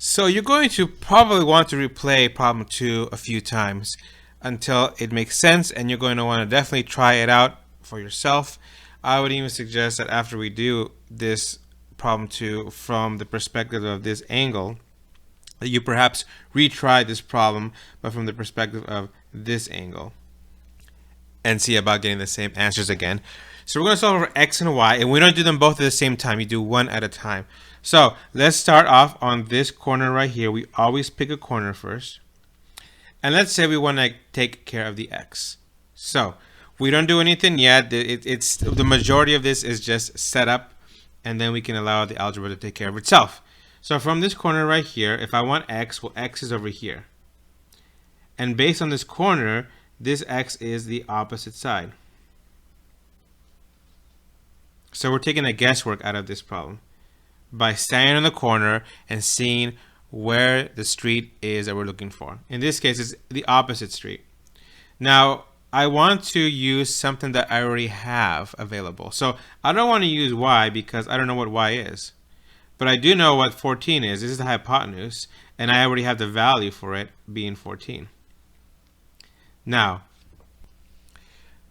So you're going to probably want to replay problem 2 a few times until it makes sense, and you're going to want to definitely try it out for yourself. I would even suggest that after we do this problem 2 from the perspective of this angle, that you perhaps retry this problem but from the perspective of this angle and see about getting the same answers again. So we're going to solve for x and y, and we don't do them both at the same time. You do one at a time. So let's start off on this corner right here. We always pick a corner first. And let's say we want to take care of the x. So we don't do anything yet. It's the majority of this is just set up, and then we can allow the algebra to take care of itself. So from this corner right here, if I want x, well, x is over here. And based on this corner, this x is the opposite side. So we're taking a guesswork out of this problem by standing on the corner and seeing where the street is that we're looking for. In this case, it's the opposite street. Now, I want to use something that I already have available. So I don't want to use y because I don't know what y is. But I do know what 14 is. This is the hypotenuse, and I already have the value for it being 14. Now,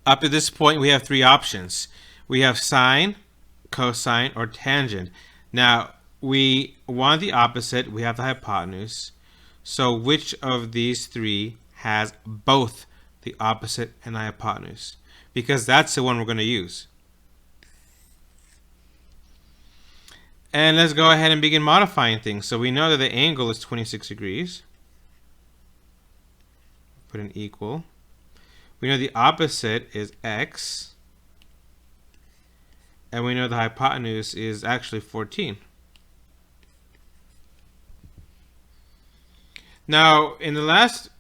up to this point, we have three options. We have sine, cosine, or tangent. Now, we want the opposite. We have the hypotenuse. So which of these three has both the opposite and the hypotenuse? Because that's the one we're going to use. And let's go ahead and begin modifying things. So we know that the angle is 26 degrees. Put an equal. We know the opposite is x. And we know the hypotenuse is actually 14. Now, in the last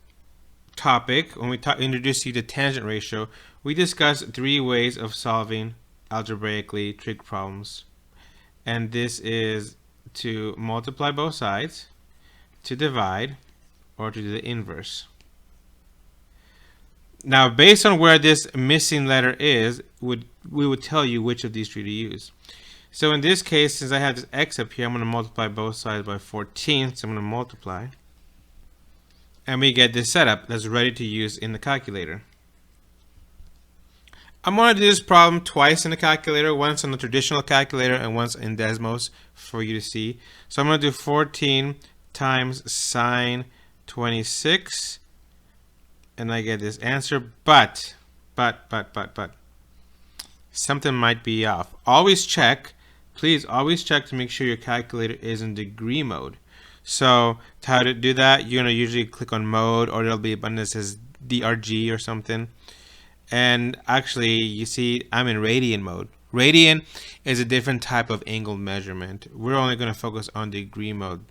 topic, when we introduced you to tangent ratio, we discussed three ways of solving algebraically trig problems. And this is to multiply both sides, to divide, or to do the inverse. Now, based on where this missing letter is, we would tell you which of these three to use. So in this case, since I have this x up here, I'm going to multiply both sides by 14. So I'm going to multiply. And we get this setup that's ready to use in the calculator. I'm going to do this problem twice in the calculator, once on the traditional calculator and once in Desmos for you to see. So I'm going to do 14 times sine 26. And I get this answer, but something might be off. Always check, please always check to make sure your calculator is in degree mode. So how to do that, you're going to usually click on mode, or there'll be a button that says DRG or something. And actually, you see I'm in radian mode. Radian is a different type of angle measurement. We're only going to focus on degree mode.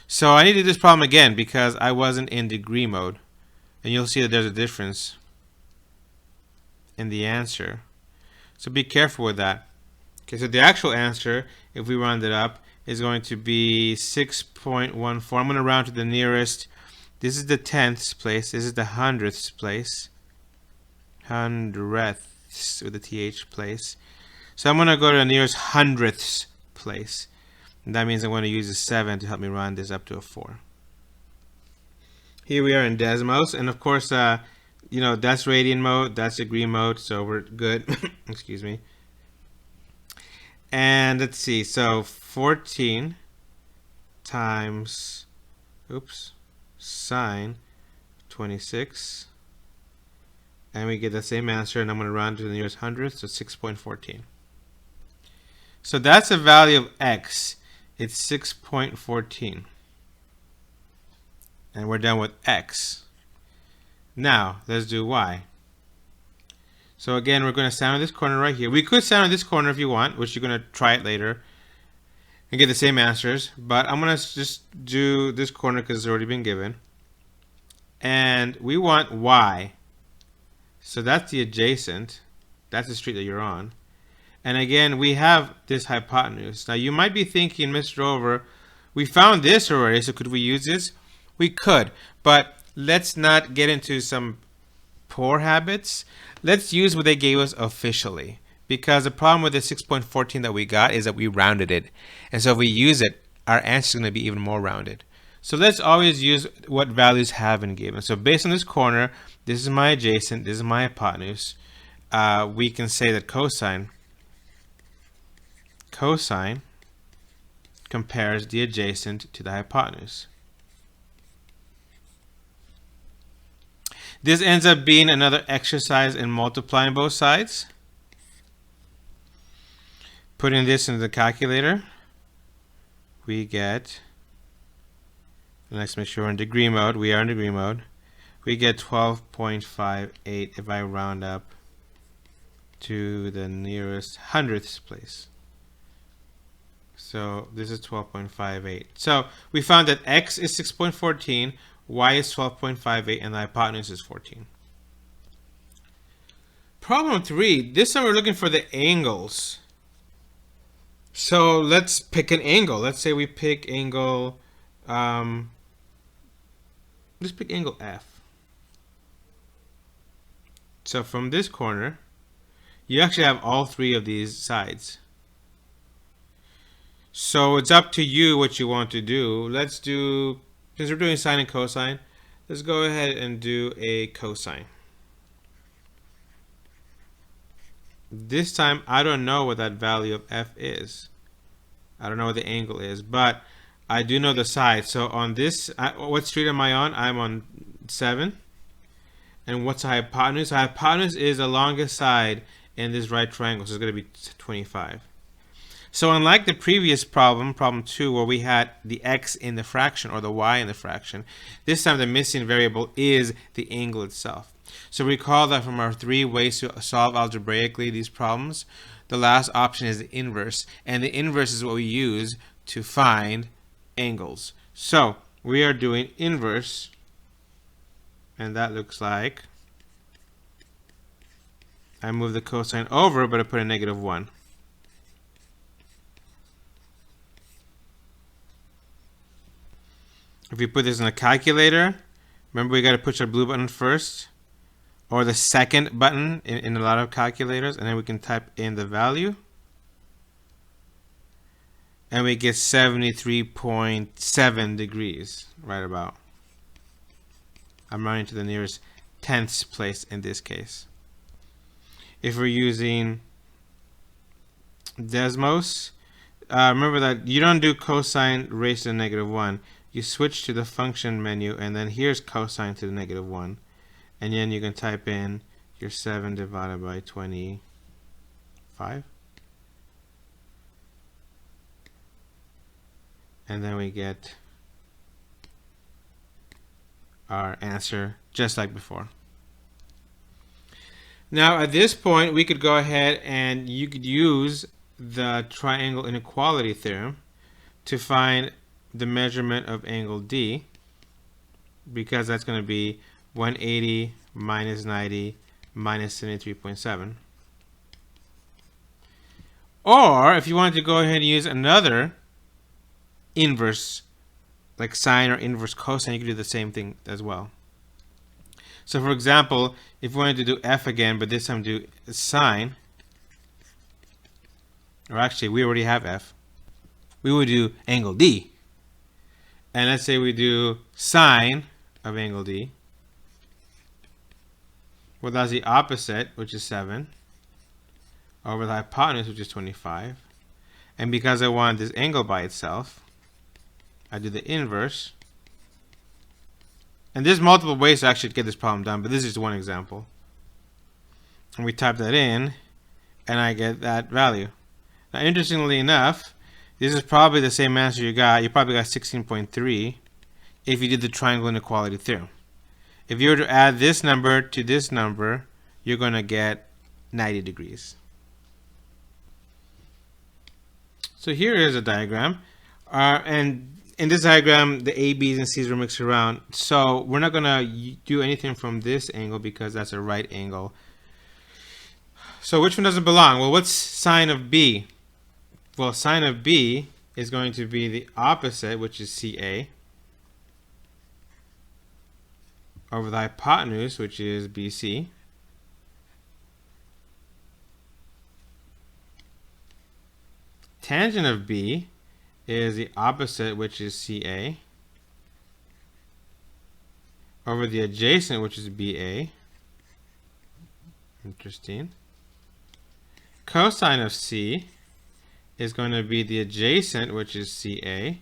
So I need to do this problem again because I wasn't in degree mode. And you'll see that there's a difference in the answer. So be careful with that. Okay, so the actual answer, if we round it up, is going to be 6.14. I'm going to round to the nearest. This is the tenths place. This is the hundredths place. Hundredths with the th place. So I'm going to go to the nearest hundredths place. And that means I'm going to use a 7 to help me round this up to a 4. Here we are in Desmos, and of course, that's radian mode, that's degree mode, so we're good. Excuse me. And let's see, so 14 times, sine 26, and we get the same answer, and I'm going to round to the nearest hundredth, so 6.14. So that's the value of x. It's 6.14. And we're done with x. Now, let's do y. So again, we're going to sound on this corner right here. We could sound on this corner if you want, which you're going to try it later and get the same answers. But I'm going to just do this corner because it's already been given. And we want y. So that's the adjacent. That's the street that you're on. And again, we have this hypotenuse. Now, you might be thinking, Mr. Rover, we found this already, so could we use this? We could, but let's not get into some poor habits. Let's use what they gave us officially, because the problem with the 6.14 that we got is that we rounded it. And so if we use it, our answer is going to be even more rounded. So let's always use what values have been given. So based on this corner, this is my adjacent, this is my hypotenuse. We can say that cosine compares the adjacent to the hypotenuse. This ends up being another exercise in multiplying both sides. Putting this into the calculator, we get, let's make sure we're in degree mode. We are in degree mode. We get 12.58 if I round up to the nearest hundredths place. So this is 12.58. So we found that x is 6.14, y is 12.58, and the hypotenuse is 14. Problem 3. This time we're looking for the angles. So let's pick an angle. Let's say we pick angle, let's pick angle F. So from this corner, you actually have all three of these sides. So it's up to you what you want to do. Let's do, since we're doing sine and cosine, let's go ahead and do a cosine. This time, I don't know what that value of f is. I don't know what the angle is, but I do know the side. So on this, what street am I on? I'm on 7. And what's the hypotenuse? The hypotenuse is the longest side in this right triangle, so it's going to be 25. So unlike the previous problem, problem 2, where we had the x in the fraction or the y in the fraction, this time the missing variable is the angle itself. So recall that from our 3 ways to solve algebraically these problems, the last option is the inverse, and the inverse is what we use to find angles. So we are doing inverse, and that looks like, I move the cosine over, but I put a -1. If you put this in a calculator, remember we got to push our blue button first, or the second button in a lot of calculators, and then we can type in the value. And we get 73.7 degrees, right about. I'm running to the nearest tenths place in this case. If we're using Desmos, remember that you don't do cosine raised to the -1. You switch to the function menu, and then here's cosine to the -1. And then you can type in your 7 divided by 25. And then we get our answer just like before. Now at this point, we could go ahead and you could use the triangle inequality theorem to find the measurement of angle D, because that's going to be 180 minus 90 minus 73.7. Or if you want to go ahead and use another inverse, like sine or inverse cosine, you can do the same thing as well. So for example, if we wanted to do f again, but this time do sine, or actually we already have f, we would do angle D. And let's say we do sine of angle D. Well, that's the opposite, which is 7, over the hypotenuse, which is 25. And because I want this angle by itself, I do the inverse. And there's multiple ways to actually get this problem done, but this is one example. And we type that in, and I get that value. Now, interestingly enough, this is probably the same answer you got. You probably got 16.3 if you did the triangle inequality theorem. If you were to add this number to this number, you're going to get 90 degrees. So here is a diagram. And in this diagram, the A, B's, and C's were mixed around. So we're not going to do anything from this angle because that's a right angle. So which one doesn't belong? Well, what's sine of B? Well, sine of B is going to be the opposite, which is CA, over the hypotenuse, which is BC. Tangent of B is the opposite, which is CA. over the adjacent, which is BA. Interesting. Cosine of C is going to be the adjacent, which is CA,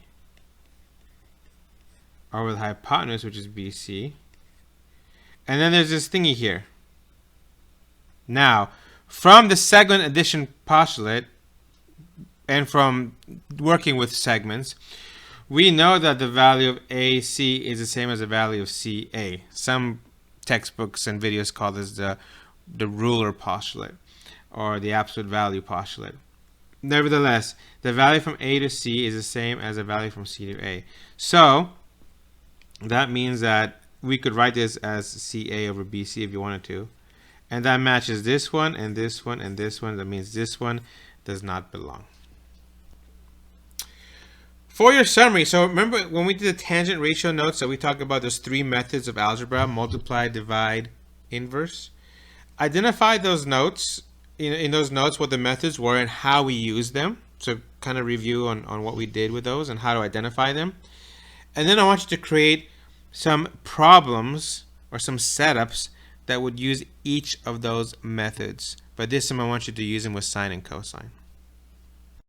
over the hypotenuse, which is BC. And then there's this thingy here. Now, from the segment addition postulate, and from working with segments, we know that the value of AC is the same as the value of CA. Some textbooks and videos call this the ruler postulate, or the absolute value postulate. Nevertheless, the value from A to C is the same as the value from C to A. So that means that we could write this as CA over BC if you wanted to. And that matches this one and this one and this one. That means this one does not belong. For your summary, so remember when we did the tangent ratio notes that we talked about those three methods of algebra: multiply, divide, inverse. Identify those notes, in those notes, what the methods were and how we used them. So kind of review on what we did with those and how to identify them. And then I want you to create some problems or some setups that would use each of those methods. But this time I want you to use them with sine and cosine.